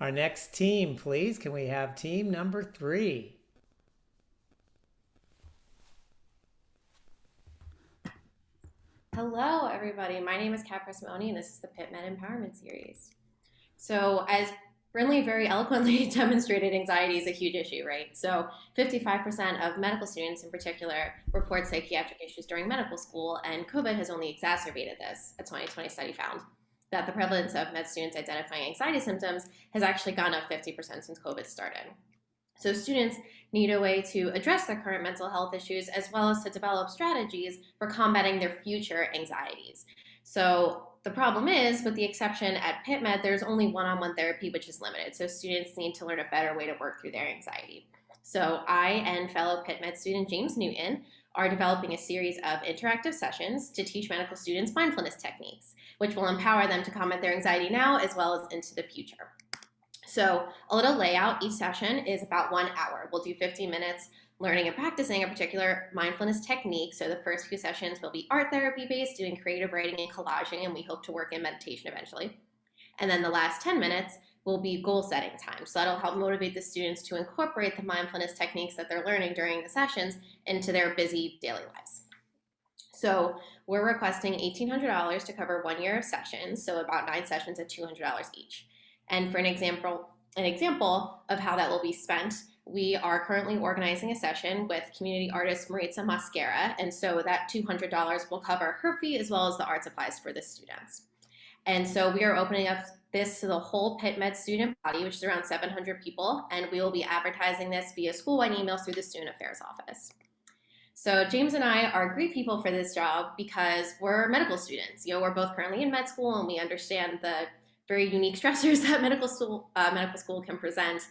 Our next team, please. Can we have team number 3? Hello, everybody. My name is Pressimone, and this is the Pitt Med Empowerment Series. So, as Brinley very eloquently demonstrated, anxiety is a huge issue, right? So, 55% of medical students in particular report psychiatric issues during medical school, and COVID has only exacerbated this. A 2020 study found that the prevalence of med students identifying anxiety symptoms has actually gone up 50% since COVID started. So students need a way to address their current mental health issues as well as to develop strategies for combating their future anxieties. So the problem is, with the exception at Pitt Med, there's only one-on-one therapy, which is limited. So students need to learn a better way to work through their anxiety. So I and fellow Pitt Med student James Newton are developing a series of interactive sessions to teach medical students mindfulness techniques, which will empower them to combat their anxiety now as well as into the future. So a little layout, each session is about 1 hour. We'll do 15 minutes learning and practicing a particular mindfulness technique. So the first few sessions will be art therapy based, doing creative writing and collaging, and we hope to work in meditation eventually. And then the last 10 minutes will be goal setting time. So that'll help motivate the students to incorporate the mindfulness techniques that they're learning during the sessions into their busy daily lives. So we're requesting $1,800 to cover 1 year of sessions, so about 9 sessions at $200 each. And for an example of how that will be spent, we are currently organizing a session with community artist Maritza Mascara, and so that $200 will cover her fee as well as the art supplies for the students. And so we are opening up this to the whole Pitt Med student body, which is around 700 people, and we will be advertising this via school-wide emails through the Student Affairs Office. So James and I are great people for this job because we're medical students. You know, we're both currently in med school, and we understand the very unique stressors that medical school can present,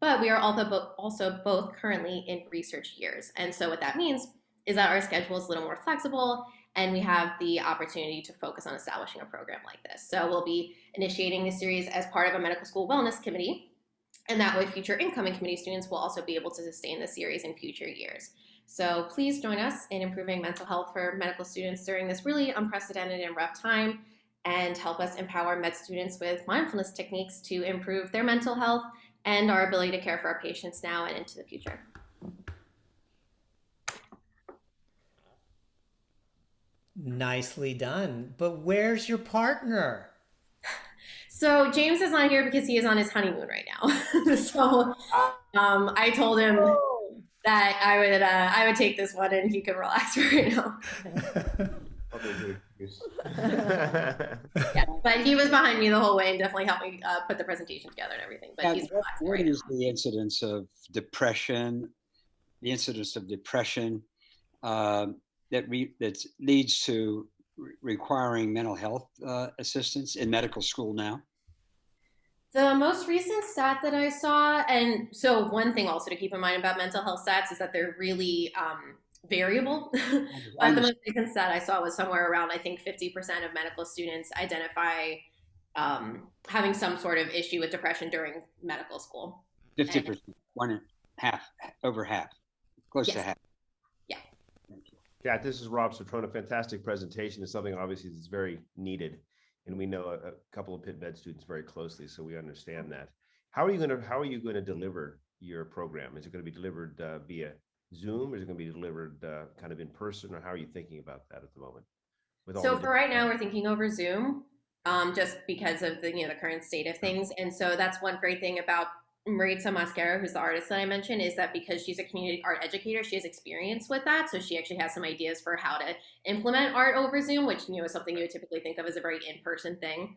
but we are also both currently in research years. And so what that means is that our schedule is a little more flexible, and we have the opportunity to focus on establishing a program like this. So we'll be initiating this series as part of a medical school wellness committee, and that way future incoming committee students will also be able to sustain the series in future years. So please join us in improving mental health for medical students during this really unprecedented and rough time, and help us empower med students with mindfulness techniques to improve their mental health and our ability to care for our patients now and into the future. Nicely done. But where's your partner? So James is not here because he is on his honeymoon right now. So I told him that I would take this one and he could relax for right now. Yeah, but he was behind me the whole way and definitely helped me put the presentation together and everything. But he's relaxing what right is now. the incidence of depression? The incidence of depression that leads to requiring mental health assistance in medical school now? The most recent stat that I saw, and so one thing also to keep in mind about mental health stats is that they're really variable. But the most recent stat I saw was somewhere around, I think 50% of medical students identify having some sort of issue with depression during medical school. 50%, over half, close to half. Yeah. Thank you. Yeah, this is Rob Sotrona. Fantastic presentation. It's something obviously that's very needed. And we know a couple of Pitt Med students very closely, so we understand that. How are you going to deliver your program? Is it going to be delivered via Zoom? Or is it going to be delivered kind of in person, or how are you thinking about that at the moment? So for right now, we're thinking over Zoom, just because of the current state of things. And so that's one great thing about Maritza Mascara, who's the artist that I mentioned, is that because she's a community art educator, she has experience with that. So she actually has some ideas for how to implement art over Zoom, which is something you would typically think of as a very in-person thing.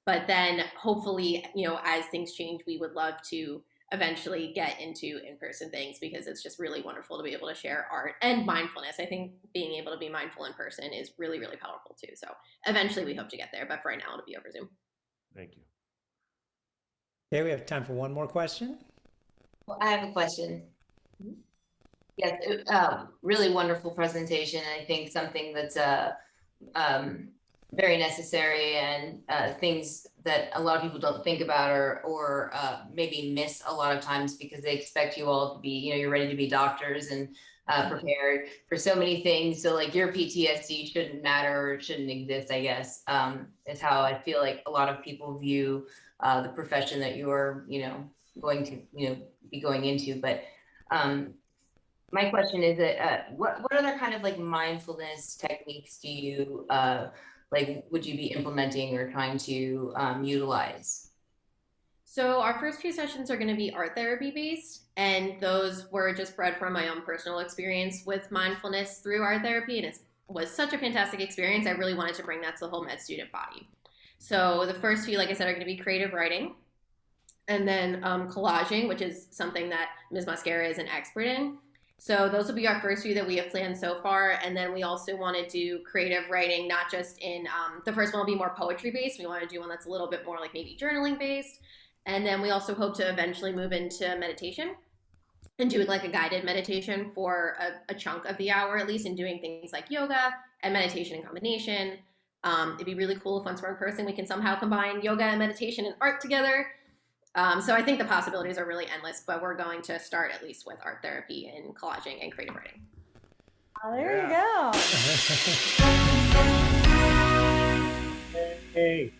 But then hopefully, as things change, we would love to eventually get into in-person things, because it's just really wonderful to be able to share art and mindfulness. I think being able to be mindful in person is really, really powerful too. So eventually we hope to get there, but for right now it'll be over Zoom. Thank you. Okay, we have time for one more question. Well, I have a question. Yes, really wonderful presentation. I think something that's very necessary, and things that a lot of people don't think about or maybe miss a lot of times because they expect you all to be, you're ready to be doctors and prepared for so many things. So like your PTSD shouldn't matter or shouldn't exist, I guess, is how I feel like a lot of people view the profession that you're, going to, be going into. But my question is that what other kind of like mindfulness techniques do you would you be implementing or trying to utilize? So our first few sessions are going to be art therapy based, and those were just bred from my own personal experience with mindfulness through art therapy, and it was such a fantastic experience. I really wanted to bring that to the whole med student body. So the first few, like I said, are going to be creative writing, and then collaging, which is something that Ms. Mosquera is an expert in. So those will be our first few that we have planned so far. And then we also want to do creative writing, not just in, the first one will be more poetry based. We want to do one that's a little bit more like maybe journaling based. And then we also hope to eventually move into meditation and doing like a guided meditation for a chunk of the hour at least, and doing things like yoga and meditation in combination. It'd be really cool if once we're in person, we can somehow combine yoga and meditation and art together. So I think the possibilities are really endless, but we're going to start at least with art therapy and collaging and creative writing. Oh, there you go. Hey.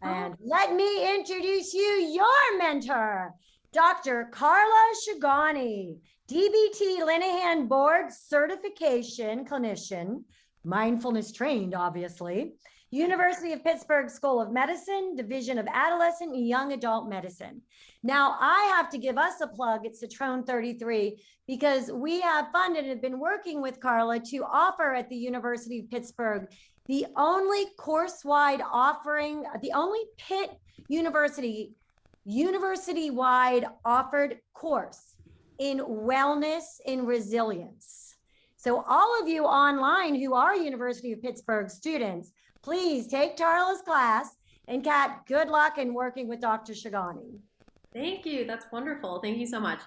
And let me introduce you your mentor, Dr. CARLA Shigani, DBT Linehan Board Certification Clinician, mindfulness trained, obviously, University of Pittsburgh School of Medicine, Division of Adolescent and Young Adult Medicine. Now, I have to give us a plug at Citrone 33 because we have funded and have been working with CARLA to offer at the University of Pittsburgh the only course-wide offering, the only Pitt university-wide offered course in wellness and resilience. So all of you online who are University of Pittsburgh students, please take CARLA's class. And Kat, good luck in working with Dr. Shigani. Thank you. That's wonderful. Thank you so much.